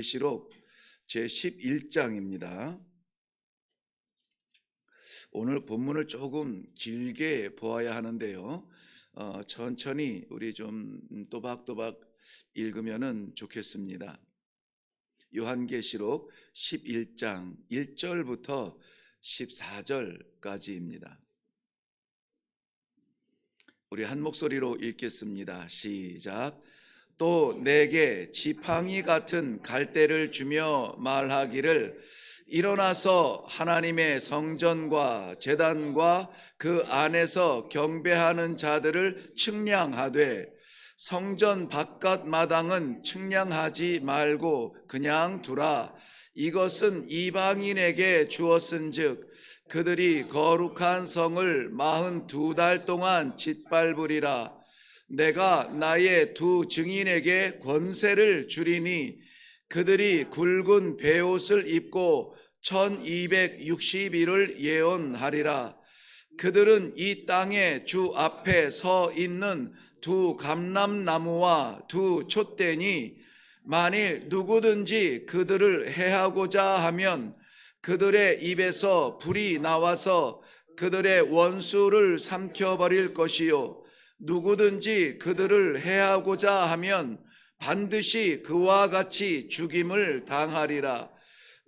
계시록 제11장입니다. 오늘 본문을 조금 길게 보아야 하는데요. 천천히 우리 좀 또박또박 읽으면 좋겠습니다. 요한계시록 11장 1절부터 14절까지입니다. 우리 한 목소리로 읽겠습니다. 시작. 또 내게 지팡이 같은 갈대를 주며 말하기를 일어나서 하나님의 성전과 제단과 그 안에서 경배하는 자들을 측량하되 성전 바깥 마당은 측량하지 말고 그냥 두라. 이것은 이방인에게 주었은즉 그들이 거룩한 성을 42달 동안 짓밟으리라. 내가 나의 두 증인에게 권세를 주리니 그들이 굵은 베옷을 입고 1260일을 예언하리라. 그들은 이 땅의 주 앞에 서 있는 두 감람나무와 두 촛대니 만일 누구든지 그들을 해하고자 하면 그들의 입에서 불이 나와서 그들의 원수를 삼켜버릴 것이요 누구든지 그들을 해하고자 하면 반드시 그와 같이 죽임을 당하리라.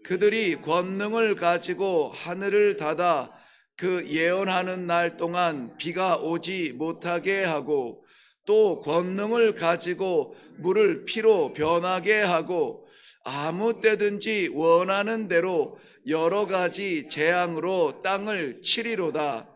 그들이 권능을 가지고 하늘을 닫아 그 예언하는 날 동안 비가 오지 못하게 하고 또 권능을 가지고 물을 피로 변하게 하고 아무 때든지 원하는 대로 여러 가지 재앙으로 땅을 치리로다.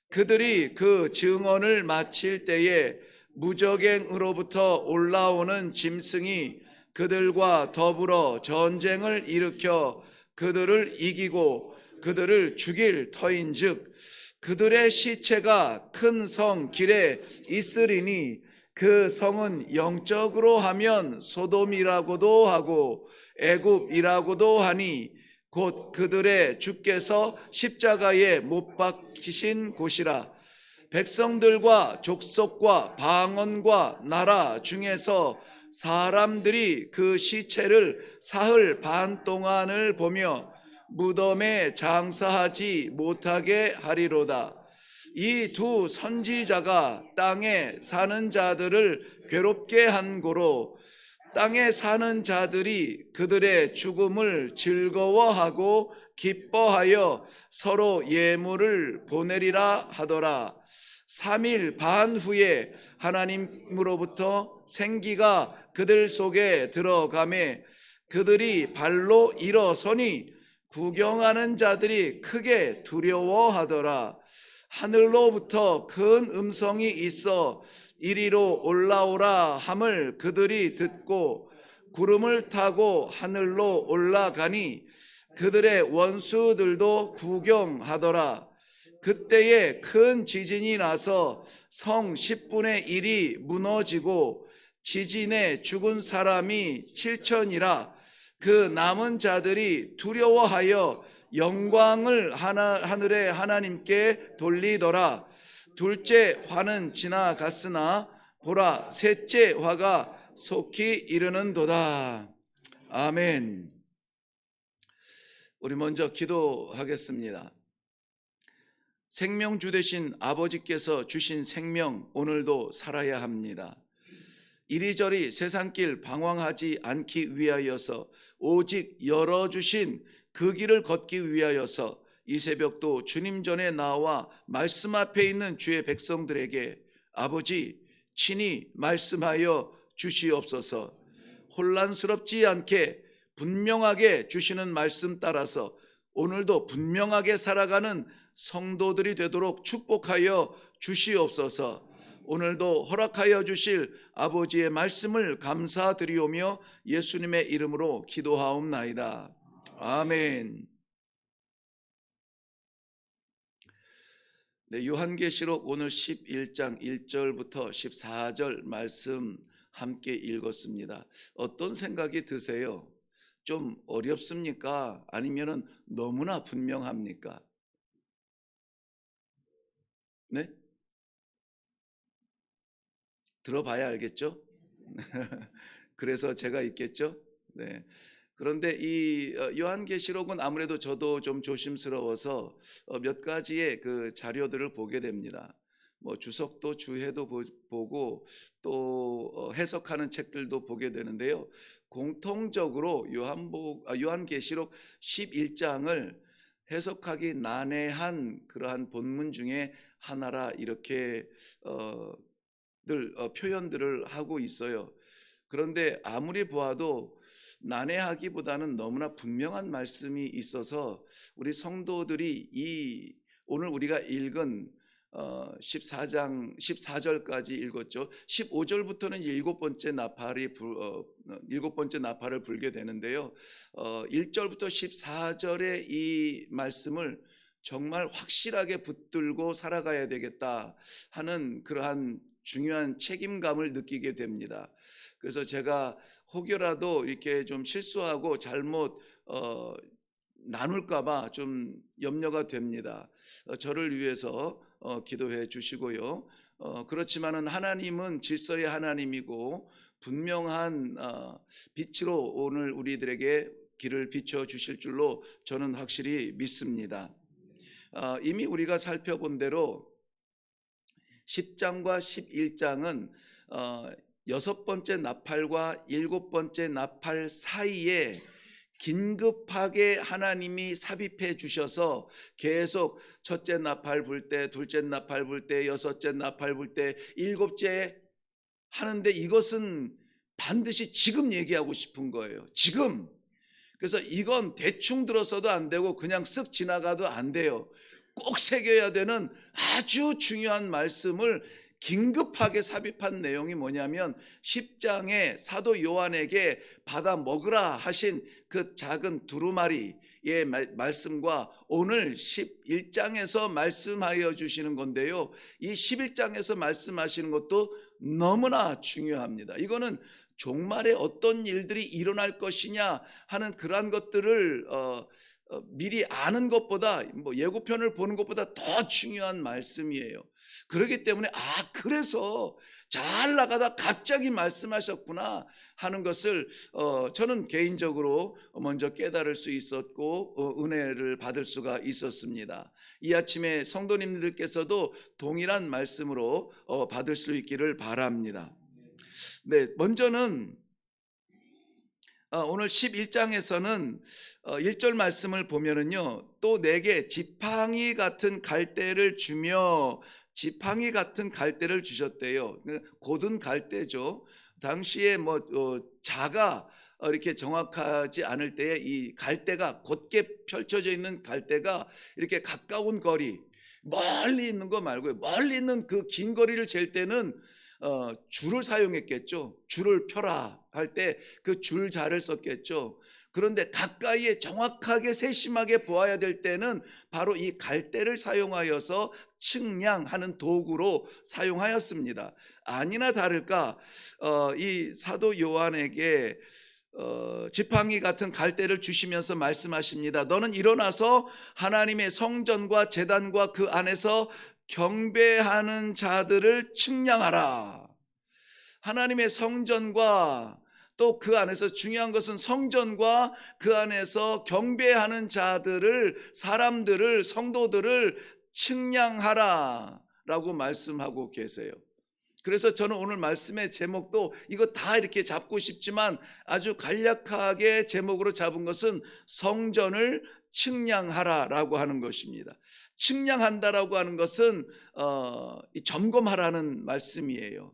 그들이 그 증언을 마칠 때에 무적행으로부터 올라오는 짐승이 그들과 더불어 전쟁을 일으켜 그들을 이기고 그들을 죽일 터인즉 그들의 시체가 큰 성 길에 있으리니 그 성은 영적으로 하면 소돔이라고도 하고 애굽이라고도 하니 곧 그들의 주께서 십자가에 못 박히신 곳이라. 백성들과 족속과 방언과 나라 중에서 사람들이 그 시체를 사흘 반 동안을 보며 무덤에 장사하지 못하게 하리로다. 이 두 선지자가 땅에 사는 자들을 괴롭게 한 고로 땅에 사는 자들이 그들의 죽음을 즐거워하고 기뻐하여 서로 예물을 보내리라 하더라. 3일 반 후에 하나님으로부터 생기가 그들 속에 들어가매 그들이 발로 일어서니 구경하는 자들이 크게 두려워하더라. 하늘로부터 큰 음성이 있어 이리로 올라오라 함을 그들이 듣고 구름을 타고 하늘로 올라가니 그들의 원수들도 구경하더라. 그때에 큰 지진이 나서 성 10분의 1이 무너지고 지진에 죽은 사람이 7천이라. 그 남은 자들이 두려워하여 영광을 하늘의 하나님께 돌리더라. 둘째 화는 지나갔으나 보라 셋째 화가 속히 이르는도다. 아멘. 우리 먼저 기도하겠습니다. 생명주 되신 아버지께서 주신 생명 오늘도 살아야 합니다. 이리저리 세상길 방황하지 않기 위하여서 오직 열어주신 그 길을 걷기 위하여서 이 새벽도 주님 전에 나와 말씀 앞에 있는 주의 백성들에게 아버지 친히 말씀하여 주시옵소서. 혼란스럽지 않게 분명하게 주시는 말씀 따라서 오늘도 분명하게 살아가는 성도들이 되도록 축복하여 주시옵소서. 오늘도 허락하여 주실 아버지의 말씀을 감사드리오며 예수님의 이름으로 기도하옵나이다. 아멘. 네, 요한계시록 오늘 11장 1절부터 14절 말씀 함께 읽었습니다. 어떤 생각이 드세요? 좀 어렵습니까? 아니면은 너무나 분명합니까? 네? 들어봐야 알겠죠? 그래서 제가 있겠죠? 네. 그런데 이 요한계시록은 아무래도 저도 좀 조심스러워서 몇 가지의 그 자료들을 보게 됩니다. 뭐 주석도 주해도 보고 또 해석하는 책들도 보게 되는데요. 공통적으로 요한계시록 11장을 해석하기 난해한 그러한 본문 중에 하나라 이렇게 늘 표현들을 하고 있어요. 그런데 아무리 보아도 난해하기보다는 너무나 분명한 말씀이 있어서 우리 성도들이 이 오늘 우리가 읽은 14장 14절까지 읽었죠. 15절부터는 일곱 번째 나팔을 불게 되는데요. 1절부터 14절의 이 말씀을 정말 확실하게 붙들고 살아가야 되겠다 하는 그러한 중요한 책임감을 느끼게 됩니다. 그래서 제가 혹여라도 이렇게 좀 실수하고 잘못 나눌까봐 좀 염려가 됩니다. 저를 위해서 기도해 주시고요. 그렇지만은 하나님은 질서의 하나님이고 분명한 빛으로 오늘 우리들에게 길을 비춰 주실 줄로 저는 확실히 믿습니다. 이미 우리가 살펴본 대로 10장과 11장은 여섯 번째 나팔과 일곱 번째 나팔 사이에 긴급하게 하나님이 삽입해 주셔서 계속 첫째 나팔 불 때, 둘째 나팔 불 때, 여섯째 나팔 불 때, 일곱째 하는데 이것은 반드시 지금 얘기하고 싶은 거예요. 지금. 그래서 이건 대충 들어서도 안 되고 그냥 쓱 지나가도 안 돼요. 꼭 새겨야 되는 아주 중요한 말씀을 긴급하게 삽입한 내용이 뭐냐면 10장에 사도 요한에게 받아 먹으라 하신 그 작은 두루마리의 말씀과 오늘 11장에서 말씀하여 주시는 건데요. 이 11장에서 말씀하시는 것도 너무나 중요합니다. 이거는 종말에 어떤 일들이 일어날 것이냐 하는 그러한 것들을 미리 아는 것보다 뭐 예고편을 보는 것보다 더 중요한 말씀이에요. 그렇기 때문에 그래서 잘 나가다 갑자기 말씀하셨구나 하는 것을 저는 개인적으로 먼저 깨달을 수 있었고 은혜를 받을 수가 있었습니다. 이 아침에 성도님들께서도 동일한 말씀으로 받을 수 있기를 바랍니다. 네, 먼저는 오늘 11장에서는 1절 말씀을 보면은요, 또 내게 지팡이 같은 갈대를 주며 지팡이 같은 갈대를 주셨대요. 곧은 갈대죠. 당시에 자가 이렇게 정확하지 않을 때에 이 갈대가 곧게 펼쳐져 있는 갈대가 이렇게 가까운 거리, 멀리 있는 거 말고요. 멀리 있는 그 긴 거리를 잴 때는 줄을 사용했겠죠. 줄을 펴라 할 때 그 줄자를 썼겠죠. 그런데 가까이에 정확하게 세심하게 보아야 될 때는 바로 이 갈대를 사용하여서 측량하는 도구로 사용하였습니다. 아니나 다를까 이 사도 요한에게 지팡이 같은 갈대를 주시면서 말씀하십니다. 너는 일어나서 하나님의 성전과 제단과 그 안에서 경배하는 자들을 측량하라. 하나님의 성전과 또 그 안에서 중요한 것은 성전과 그 안에서 경배하는 사람들을 성도들을 측량하라 라고 말씀하고 계세요. 그래서 저는 오늘 말씀의 제목도 이거 다 이렇게 잡고 싶지만 아주 간략하게 제목으로 잡은 것은 성전을 측량하라라고 하는 것입니다. 측량한다라고 하는 것은 점검하라는 말씀이에요.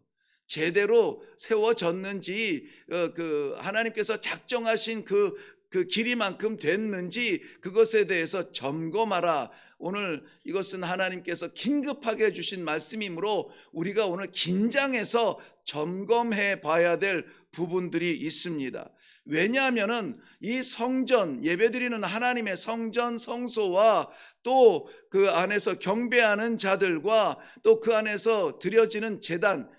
제대로 세워졌는지 하나님께서 작정하신 그 길이만큼 됐는지 그것에 대해서 점검하라. 오늘 이것은 하나님께서 긴급하게 주신 말씀이므로 우리가 오늘 긴장해서 점검해 봐야 될 부분들이 있습니다. 왜냐하면은 이 성전, 예배드리는 하나님의 성전 성소와 또 그 안에서 경배하는 자들과 또 그 안에서 드려지는 제단,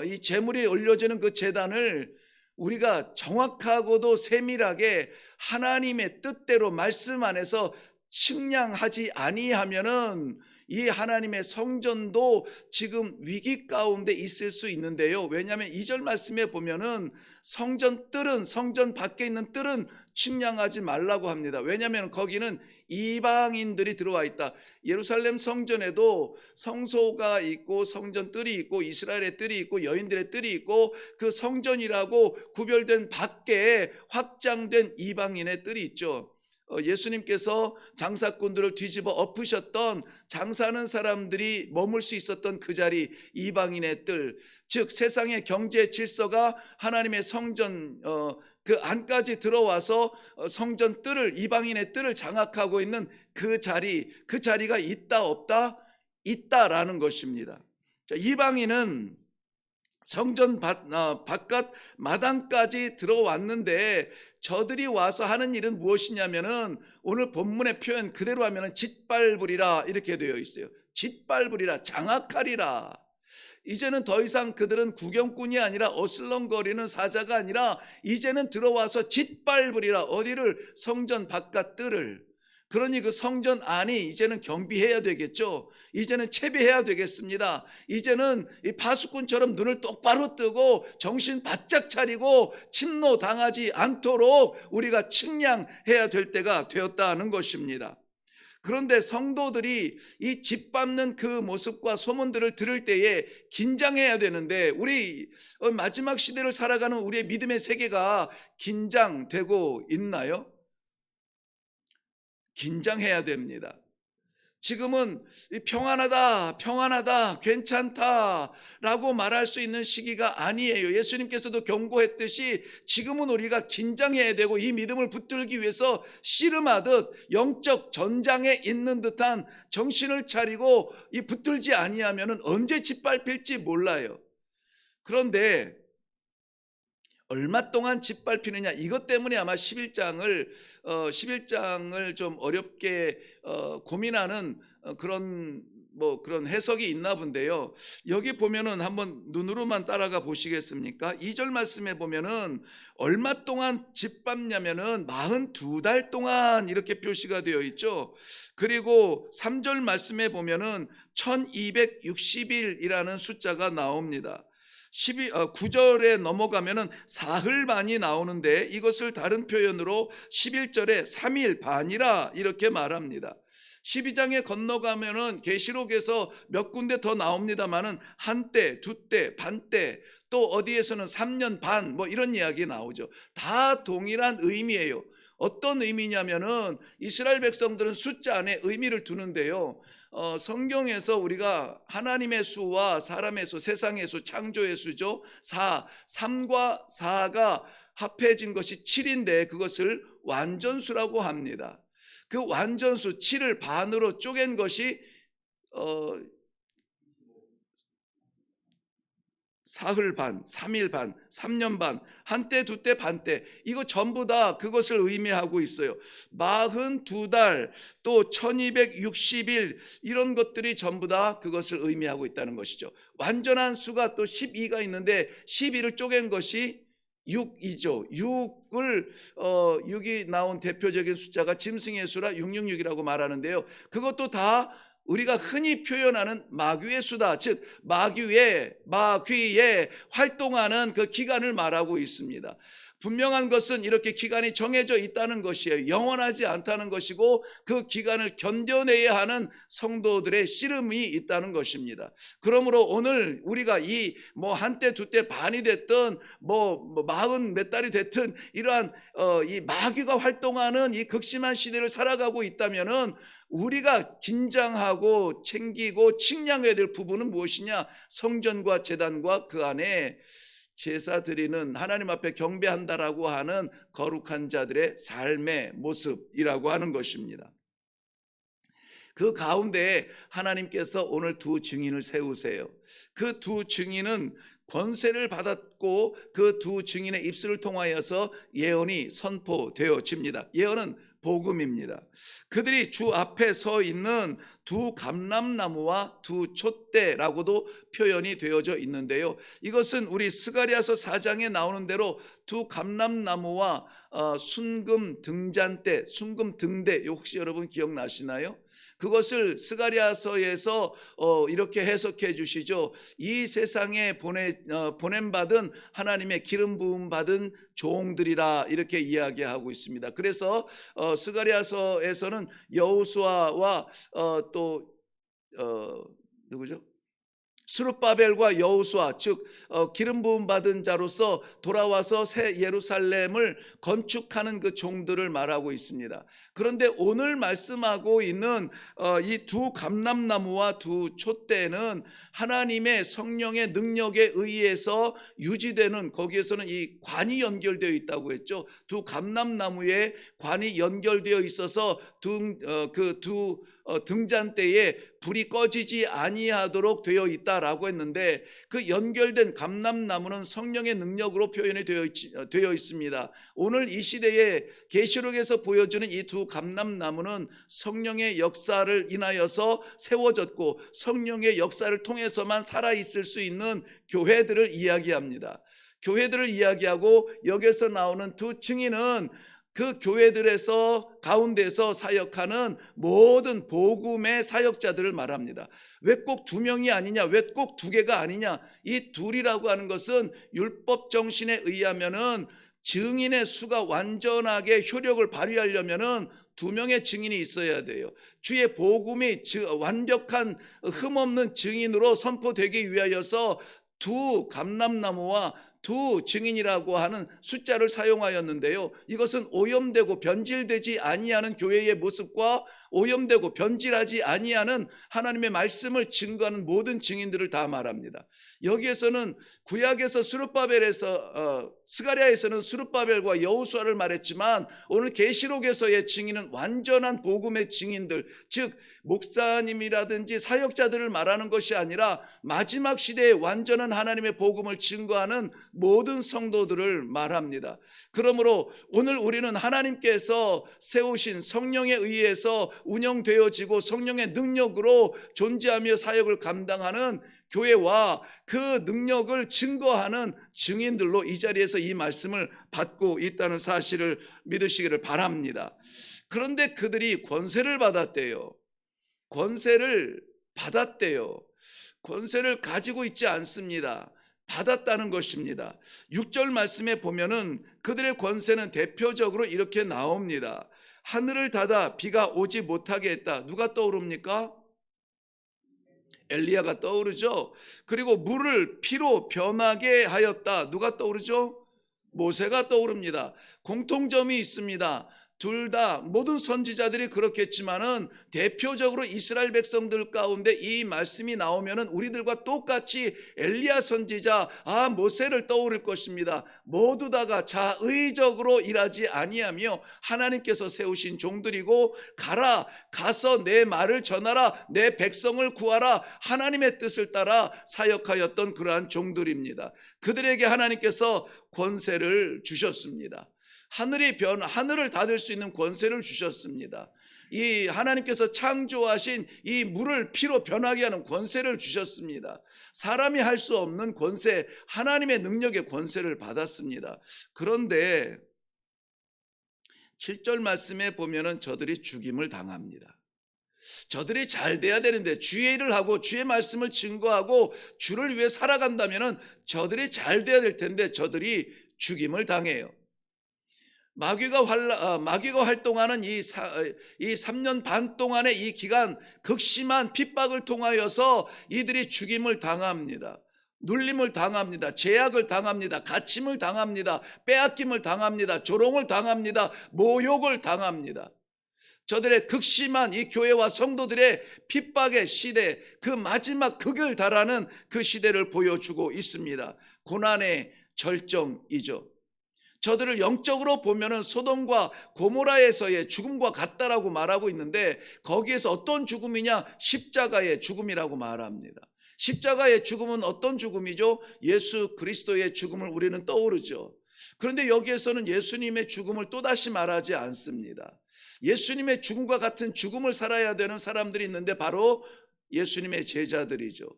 이 제물이 올려지는 그 제단을 우리가 정확하고도 세밀하게 하나님의 뜻대로 말씀 안에서 측량하지 아니하면은 이 하나님의 성전도 지금 위기 가운데 있을 수 있는데요. 왜냐하면 2절 말씀에 보면은 성전 뜰은, 성전 밖에 있는 뜰은 측량하지 말라고 합니다. 왜냐하면 거기는 이방인들이 들어와 있다. 예루살렘 성전에도 성소가 있고 성전 뜰이 있고 이스라엘의 뜰이 있고 여인들의 뜰이 있고 그 성전이라고 구별된 밖에 확장된 이방인의 뜰이 있죠. 예수님께서 장사꾼들을 뒤집어 엎으셨던 장사하는 사람들이 머물 수 있었던 그 자리, 이방인의 뜰, 즉 세상의 경제 질서가 하나님의 성전 그 안까지 들어와서 성전 뜰을, 이방인의 뜰을 장악하고 있는 그 자리, 그 자리가 있다 없다? 있다라는 것입니다. 자, 이방인은 성전 바깥 마당까지 들어왔는데 저들이 와서 하는 일은 무엇이냐면은 오늘 본문의 표현 그대로 하면은 짓밟으리라 이렇게 되어 있어요. 짓밟으리라, 장악하리라. 이제는 더 이상 그들은 구경꾼이 아니라 어슬렁거리는 사자가 아니라 이제는 들어와서 짓밟으리라. 어디를? 성전 바깥 뜰을. 그러니 그 성전 안이 이제는 경비해야 되겠죠. 이제는 채비해야 되겠습니다. 이제는 이 파수꾼처럼 눈을 똑바로 뜨고 정신 바짝 차리고 침노당하지 않도록 우리가 측량해야 될 때가 되었다는 것입니다. 그런데 성도들이 이 짓밟는 그 모습과 소문들을 들을 때에 긴장해야 되는데 우리 마지막 시대를 살아가는 우리의 믿음의 세계가 긴장되고 있나요? 긴장해야 됩니다. 지금은 평안하다, 평안하다, 괜찮다 라고 말할 수 있는 시기가 아니에요. 예수님께서도 경고했듯이 지금은 우리가 긴장해야 되고 이 믿음을 붙들기 위해서 씨름하듯 영적 전장에 있는 듯한 정신을 차리고 이 붙들지 아니하면 언제 짓밟힐지 몰라요. 그런데 얼마 동안 짓밟히느냐, 이것 때문에 아마 11장을 좀 어렵게 고민하는 그런 해석이 있나 본데요. 여기 보면은 한번 눈으로만 따라가 보시겠습니까? 2절 말씀에 보면은 얼마 동안 짓밟냐면은 42달 동안 이렇게 표시가 되어 있죠. 그리고 3절 말씀에 보면은 1260일이라는 숫자가 나옵니다. 9절에 넘어가면은 사흘 반이 나오는데 이것을 다른 표현으로 11절에 3일 반이라 이렇게 말합니다. 12장에 건너가면은 계시록에서 몇 군데 더 나옵니다만은 한때, 두때, 반때, 또 어디에서는 3년 반 이런 이야기 나오죠. 다 동일한 의미예요. 어떤 의미냐면은 이스라엘 백성들은 숫자 안에 의미를 두는데요. 성경에서 우리가 하나님의 수와 사람의 수, 세상의 수, 창조의 수죠. 3과 4가 합해진 것이 7인데 그것을 완전수라고 합니다. 그 완전수 7을 반으로 쪼갠 것이 사흘 반, 3일 반, 3년 반, 한때, 두때, 반때, 이거 전부 다 그것을 의미하고 있어요. 42달, 또 1260일, 이런 것들이 전부 다 그것을 의미하고 있다는 것이죠. 완전한 수가 또 12가 있는데 12를 쪼갠 것이 6이죠. 6이 나온 대표적인 숫자가 짐승의 수라 666이라고 말하는데요. 그것도 다 우리가 흔히 표현하는 마귀의 수다, 즉 마귀의 활동하는 그 기간을 말하고 있습니다. 분명한 것은 이렇게 기간이 정해져 있다는 것이에요. 영원하지 않다는 것이고 그 기간을 견뎌내야 하는 성도들의 씨름이 있다는 것입니다. 그러므로 오늘 우리가 이 한때 두때 반이 됐든 40 몇 달이 됐든 이러한 이 마귀가 활동하는 이 극심한 시대를 살아가고 있다면은 우리가 긴장하고 챙기고 측량해야 될 부분은 무엇이냐? 성전과 제단과 그 안에 제사 드리는, 하나님 앞에 경배한다라고 하는 거룩한 자들의 삶의 모습이라고 하는 것입니다. 그 가운데 하나님께서 오늘 두 증인을 세우세요. 그 두 증인은 권세를 받았고 그 두 증인의 입술을 통하여서 예언이 선포되어집니다. 예언은 복음입니다. 그들이 주 앞에 서 있는 두 감람나무와 두 촛대라고도 표현이 되어져 있는데요. 이것은 우리 스가랴서 4장에 나오는 대로 두 감람나무와 순금 등잔대, 순금 등대, 혹시 여러분 기억나시나요? 그것을 스가랴서에서 이렇게 해석해 주시죠. 이 세상에 보냄받은 하나님의 기름 부음 받은 종들이라 이렇게 이야기하고 있습니다. 그래서 스가랴서에서는 여호수아와 또 누구죠? 스룹바벨과 여호수아, 즉 기름 부음 받은 자로서 돌아와서 새 예루살렘을 건축하는 그 종들을 말하고 있습니다. 그런데 오늘 말씀하고 있는 이 두 감람나무와 두 촛대는 하나님의 성령의 능력에 의해서 유지되는, 거기에서는 이 관이 연결되어 있다고 했죠. 두 감람나무에 관이 연결되어 있어서 등잔대에 불이 꺼지지 아니하도록 되어 있다라고 했는데, 그 연결된 감람나무는 성령의 능력으로 표현이 되어 있습니다. 오늘 이 시대에 계시록에서 보여주는 이 두 감람나무는 성령의 역사를 인하여서 세워졌고 성령의 역사를 통해서만 살아있을 수 있는 교회들을 이야기합니다. 교회들을 이야기하고 여기서 나오는 두 증인은 그 교회들에서 가운데서 사역하는 모든 복음의 사역자들을 말합니다. 왜 꼭 두 명이 아니냐? 왜 꼭 두 개가 아니냐? 이 둘이라고 하는 것은 율법 정신에 의하면은 증인의 수가 완전하게 효력을 발휘하려면은 두 명의 증인이 있어야 돼요. 주의 복음이 완벽한 흠없는 증인으로 선포되기 위하여서 두 감람나무와 두 증인이라고 하는 숫자를 사용하였는데요. 이것은 오염되고 변질되지 아니하는 교회의 모습과 오염되고 변질하지 아니하는 하나님의 말씀을 증거하는 모든 증인들을 다 말합니다. 여기에서는 구약에서 스가랴에서는 스룹바벨과 여호수아를 말했지만 오늘 계시록에서의 증인은 완전한 복음의 증인들, 즉 목사님이라든지 사역자들을 말하는 것이 아니라 마지막 시대에 완전한 하나님의 복음을 증거하는 모든 성도들을 말합니다. 그러므로 오늘 우리는 하나님께서 세우신 성령에 의해서 운영되어지고 성령의 능력으로 존재하며 사역을 감당하는 교회와 그 능력을 증거하는 증인들로 이 자리에서 이 말씀을 받고 있다는 사실을 믿으시기를 바랍니다. 그런데 그들이 권세를 받았대요. 권세를 받았대요. 권세를 가지고 있지 않습니다. 받았다는 것입니다. 6절 말씀에 보면은 그들의 권세는 대표적으로 이렇게 나옵니다. 하늘을 닫아 비가 오지 못하게 했다. 누가 떠오릅니까? 엘리야가 떠오르죠. 그리고 물을 피로 변하게 하였다. 누가 떠오르죠? 모세가 떠오릅니다. 공통점이 있습니다. 둘 다 모든 선지자들이 그렇겠지만은 대표적으로 이스라엘 백성들 가운데 이 말씀이 나오면은 우리들과 똑같이 엘리야 선지자, 모세를 떠오를 것입니다. 모두 다가 자의적으로 일하지 아니하며 하나님께서 세우신 종들이고, 가서 내 말을 전하라, 내 백성을 구하라, 하나님의 뜻을 따라 사역하였던 그러한 종들입니다. 그들에게 하나님께서 권세를 주셨습니다. 하늘을 닫을 수 있는 권세를 주셨습니다. 이 하나님께서 창조하신 이 물을 피로 변하게 하는 권세를 주셨습니다. 사람이 할 수 없는 권세, 하나님의 능력의 권세를 받았습니다. 그런데 7절 말씀에 보면은 저들이 죽임을 당합니다. 저들이 잘 돼야 되는데, 주의 일을 하고 주의 말씀을 증거하고 주를 위해 살아간다면은 저들이 잘 돼야 될 텐데 저들이 죽임을 당해요. 마귀가 활동하는 이 3년 반 동안의 이 기간, 극심한 핍박을 통하여서 이들이 죽임을 당합니다. 눌림을 당합니다. 제약을 당합니다. 갇힘을 당합니다. 빼앗김을 당합니다. 조롱을 당합니다. 모욕을 당합니다. 저들의 극심한 이 교회와 성도들의 핍박의 시대, 그 마지막 극을 달하는 그 시대를 보여주고 있습니다. 고난의 절정이죠. 저들을 영적으로 보면은 소돔과 고모라에서의 죽음과 같다라고 말하고 있는데, 거기에서 어떤 죽음이냐? 십자가의 죽음이라고 말합니다. 십자가의 죽음은 어떤 죽음이죠? 예수 그리스도의 죽음을 우리는 떠오르죠. 그런데 여기에서는 예수님의 죽음을 또다시 말하지 않습니다. 예수님의 죽음과 같은 죽음을 살아야 되는 사람들이 있는데 바로 예수님의 제자들이죠.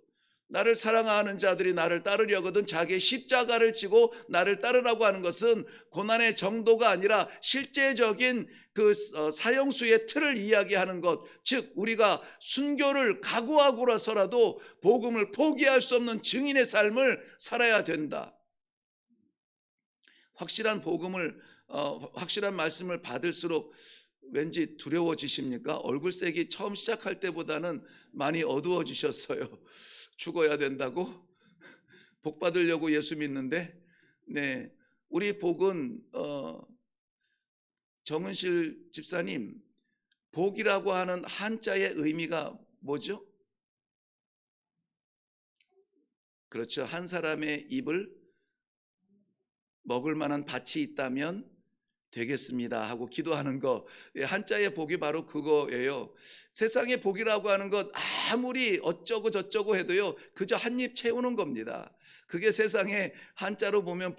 나를 사랑하는 자들이 나를 따르려거든 자기의 십자가를 지고 나를 따르라고 하는 것은 고난의 정도가 아니라 실제적인 그 사형수의 틀을 이야기하는 것, 즉 우리가 순교를 각오하고라서라도 복음을 포기할 수 없는 증인의 삶을 살아야 된다. 확실한 복음을 확실한 말씀을 받을수록 왠지 두려워지십니까? 얼굴색이 처음 시작할 때보다는 많이 어두워지셨어요. 죽어야 된다고? 복 받으려고 예수 믿는데, 네, 우리 복은 정은실 집사님, 복이라고 하는 한자의 의미가 뭐죠? 그렇죠. 한 사람의 입을 먹을 만한 밭이 있다면 되겠습니다 하고 기도하는 거, 한자의 복이 바로 그거예요. 세상의 복이라고 하는 것 아무리 어쩌고 저쩌고 해도요, 그저 한 입 채우는 겁니다. 그게 세상의 한자로 보면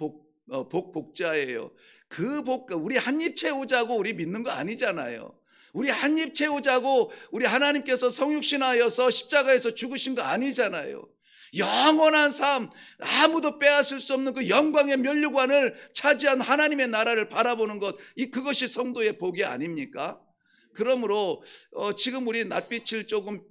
복자예요. 그 복, 우리 한 입 채우자고 우리 믿는 거 아니잖아요. 우리 한 입 채우자고 우리 하나님께서 성육신하여서 십자가에서 죽으신 거 아니잖아요. 영원한 삶, 아무도 빼앗을 수 없는 그 영광의 면류관을 차지한 하나님의 나라를 바라보는 것, 그것이 성도의 복이 아닙니까? 그러므로 지금 우리 낯빛을 조금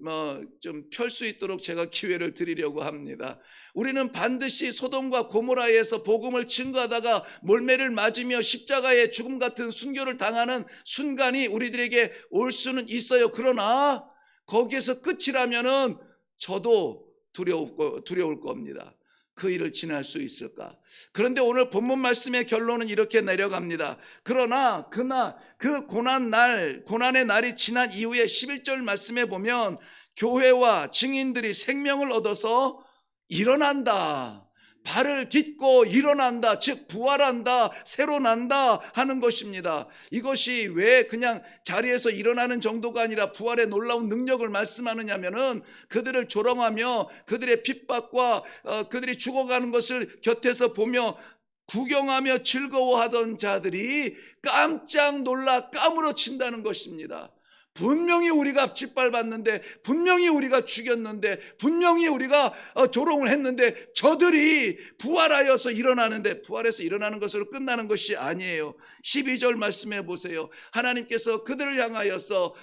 좀 펼 수 있도록 제가 기회를 드리려고 합니다. 우리는 반드시 소돔과 고모라에서 복음을 증거하다가 몰매를 맞으며 십자가의 죽음 같은 순교를 당하는 순간이 우리들에게 올 수는 있어요. 그러나 거기에서 끝이라면은 저도 두려울 겁니다. 그 일을 지날 수 있을까? 그런데 오늘 본문 말씀의 결론은 이렇게 내려갑니다. 그러나 그날 그 고난의 날이 지난 이후에 11절 말씀에 보면 교회와 증인들이 생명을 얻어서 일어난다. 발을 딛고 일어난다, 즉 부활한다, 새로 난다 하는 것입니다. 이것이 왜 그냥 자리에서 일어나는 정도가 아니라 부활의 놀라운 능력을 말씀하느냐면은 그들을 조롱하며 그들의 핍박과 그들이 죽어가는 것을 곁에서 보며 구경하며 즐거워하던 자들이 깜짝 놀라 까무러친다는 것입니다. 분명히 우리가 짓밟았는데, 분명히 우리가 죽였는데, 분명히 우리가 조롱을 했는데 저들이 부활하여서 일어나는데, 부활해서 일어나는 것으로 끝나는 것이 아니에요. 12절 말씀해 보세요. 하나님께서 그들을 향하여서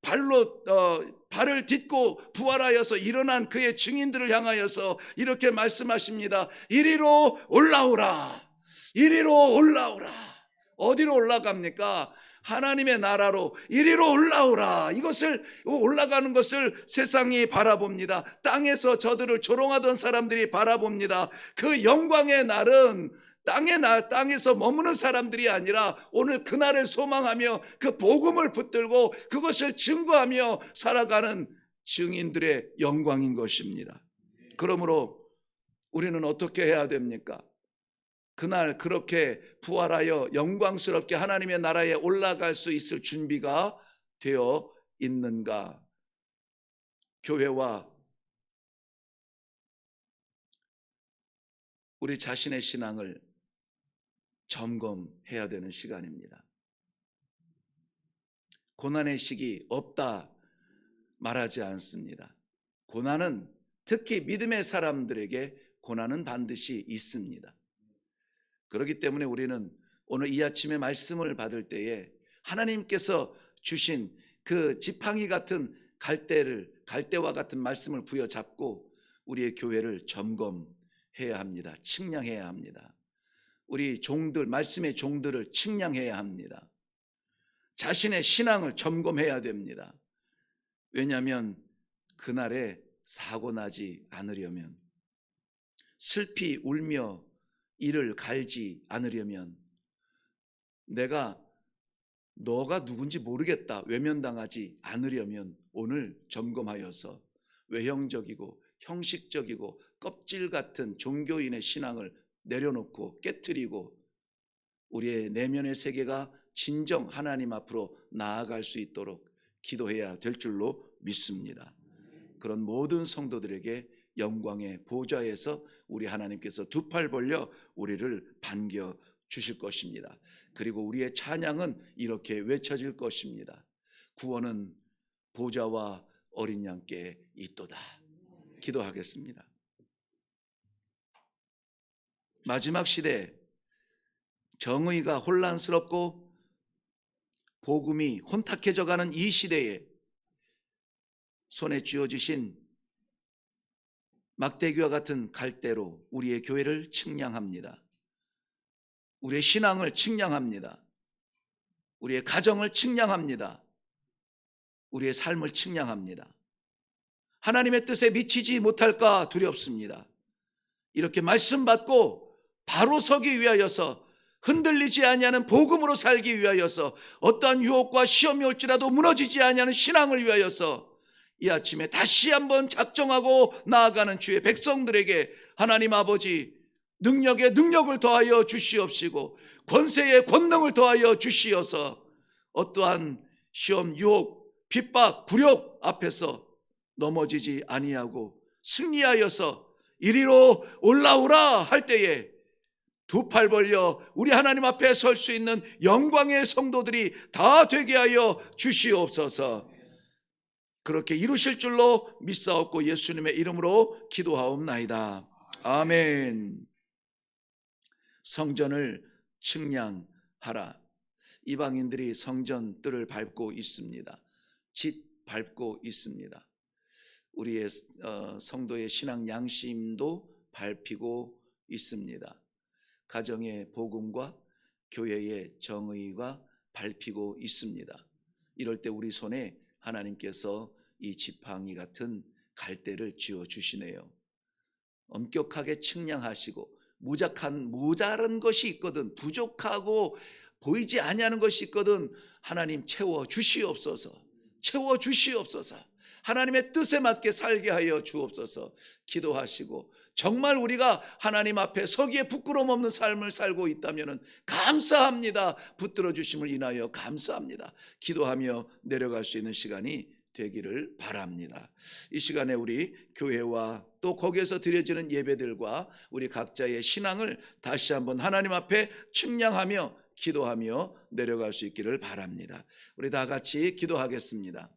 발을 딛고 부활하여서 일어난 그의 증인들을 향하여서 이렇게 말씀하십니다. 이리로 올라오라. 이리로 올라오라. 어디로 올라갑니까? 하나님의 나라로 이리로 올라오라. 이것을 올라가는 것을 세상이 바라봅니다. 땅에서 저들을 조롱하던 사람들이 바라봅니다. 그 영광의 날은 땅에서 머무는 사람들이 아니라 오늘 그날을 소망하며 그 복음을 붙들고 그것을 증거하며 살아가는 증인들의 영광인 것입니다. 그러므로 우리는 어떻게 해야 됩니까? 그날 그렇게 부활하여 영광스럽게 하나님의 나라에 올라갈 수 있을 준비가 되어 있는가? 교회와 우리 자신의 신앙을 점검해야 되는 시간입니다. 고난의 시기 없다 말하지 않습니다. 고난은 특히 믿음의 사람들에게 고난은 반드시 있습니다. 그렇기 때문에 우리는 오늘 이 아침에 말씀을 받을 때에 하나님께서 주신 그 지팡이 같은 갈대와 같은 말씀을 부여잡고 우리의 교회를 점검해야 합니다. 측량해야 합니다. 우리 종들, 말씀의 종들을 측량해야 합니다. 자신의 신앙을 점검해야 됩니다. 왜냐하면 그날에 사고 나지 않으려면, 슬피 울며 이를 갈지 않으려면, 너가 누군지 모르겠다 외면당하지 않으려면 오늘 점검하여서 외형적이고 형식적이고 껍질 같은 종교인의 신앙을 내려놓고 깨트리고 우리의 내면의 세계가 진정 하나님 앞으로 나아갈 수 있도록 기도해야 될 줄로 믿습니다. 그런 모든 성도들에게 영광의 보좌에서 우리 하나님께서 두 팔 벌려 우리를 반겨 주실 것입니다. 그리고 우리의 찬양은 이렇게 외쳐질 것입니다. 구원은 보좌와 어린 양께 있도다. 기도하겠습니다. 마지막 시대 정의가 혼란스럽고 복음이 혼탁해져가는 이 시대에 손에 쥐어주신 막대기와 같은 갈대로 우리의 교회를 측량합니다. 우리의 신앙을 측량합니다. 우리의 가정을 측량합니다. 우리의 삶을 측량합니다. 하나님의 뜻에 미치지 못할까 두렵습니다. 이렇게 말씀 받고 바로 서기 위하여서, 흔들리지 아니하는 복음으로 살기 위하여서, 어떠한 유혹과 시험이 올지라도 무너지지 아니하는 신앙을 위하여서 이 아침에 다시 한번 작정하고 나아가는 주의 백성들에게 하나님 아버지 능력에 능력을 더하여 주시옵시고 권세에 권능을 더하여 주시어서 어떠한 시험, 유혹, 핍박, 굴욕 앞에서 넘어지지 아니하고 승리하여서 이리로 올라오라 할 때에 두 팔 벌려 우리 하나님 앞에 설 수 있는 영광의 성도들이 다 되게 하여 주시옵소서. 그렇게 이루실 줄로 믿사옵고 예수님의 이름으로 기도하옵나이다. 아멘. 성전을 측량하라. 이방인들이 성전 뜰을 밟고 있습니다. 짓 밟고 있습니다. 우리의 성도의 신앙 양심도 밟히고 있습니다. 가정의 복음과 교회의 정의가 밟히고 있습니다. 이럴 때 우리 손에 하나님께서 이 지팡이 같은 갈대를 쥐어 주시네요. 엄격하게 측량하시고 모자란 것이 있거든, 부족하고 보이지 아니하는 것이 있거든 하나님 채워 주시옵소서. 채워 주시옵소서. 하나님의 뜻에 맞게 살게 하여 주옵소서. 기도하시고 정말 우리가 하나님 앞에 서기에 부끄러움 없는 삶을 살고 있다면 감사합니다. 붙들어 주심을 인하여 감사합니다. 기도하며 내려갈 수 있는 시간이 되기를 바랍니다. 이 시간에 우리 교회와 또 거기에서 드려지는 예배들과 우리 각자의 신앙을 다시 한번 하나님 앞에 측량하며 기도하며 내려갈 수 있기를 바랍니다. 우리 다 같이 기도하겠습니다.